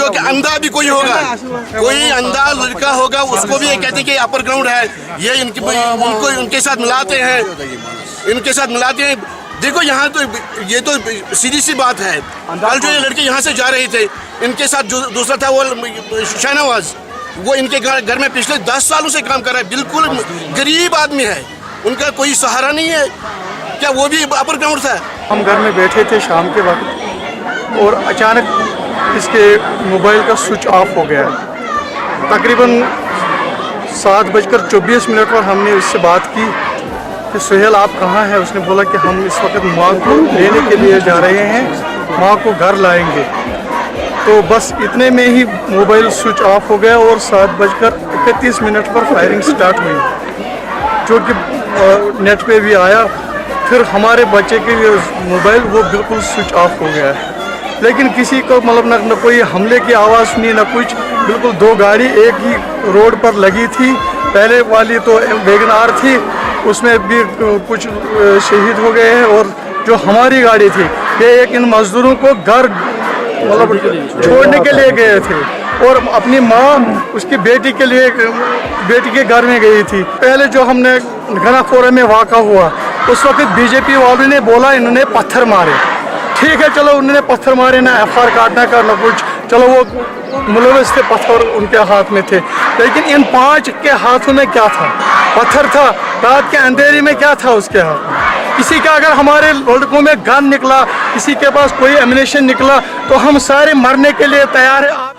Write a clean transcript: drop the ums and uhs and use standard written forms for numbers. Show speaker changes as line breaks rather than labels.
जो कि अंधा भी कोई होगा, कोई अंधा लड़का होगा, उसको भी ये कहते हैं कि अपर ग्राउंड है, ये उनको उनके साथ मिलाते हैं। देखो यहाँ तो ये तो सीधी सी बात है। कल जो ये लड़के यहाँ से जा रहे थे, इनके साथ जो दूसरा था वो शाहनवाज, वो इनके घर में पिछले 10 सालों से काम कर रहा है। बिल्कुल गरीब आदमी है, उनका कोई सहारा नहीं है। क्या वो भी अपर ग्राउंड था?
हम घर में बैठे थे शाम के वक्त और अचानक इसके मोबाइल का स्विच ऑफ हो गया। तकरीबन 7:24 पर हमने उससे बात की कि सुहेल आप कहाँ हैं? उसने बोला कि हम इस वक्त माँ को लेने के लिए जा रहे हैं, माँ को घर लाएंगे। तो बस इतने में ही मोबाइल स्विच ऑफ हो गया और 7:31 पर फायरिंग स्टार्ट हुई, जो कि नेट पे भी आया। फिर हमारे बच्चे के मोबाइल वो बिल्कुल स्विच ऑफ हो गया है, लेकिन किसी को मतलब न कोई हमले की आवाज़ सुनी न कुछ। बिल्कुल 2 गाड़ी एक ही रोड पर लगी थी, पहले वाली तो वैगनआर थी, उसमें भी कुछ शहीद हो गए हैं। और जो हमारी गाड़ी थी, ये एक इन मजदूरों को घर मतलब छोड़ने के लिए गए थे और अपनी माँ उसकी बेटी के घर में गई थी। पहले जो हमने घनाखोरा में वाक़ा हुआ, उस वक्त बीजेपी वालों ने बोला इन्होंने पत्थर मारे। ठीक है, चलो उन्होंने पत्थर मारे, ना FR काटना का ना कुछ, चलो वो मुलविस थे, पत्थर उनके हाथ में थे। लेकिन इन 5 के हाथों में क्या था? पत्थर था। रात के अंधेरे में क्या था उसके हाथ में? किसी का अगर हमारे लड़कों में गन निकला, किसी के पास कोई एम्युनिशन निकला, तो हम सारे मरने के लिए तैयार हैं।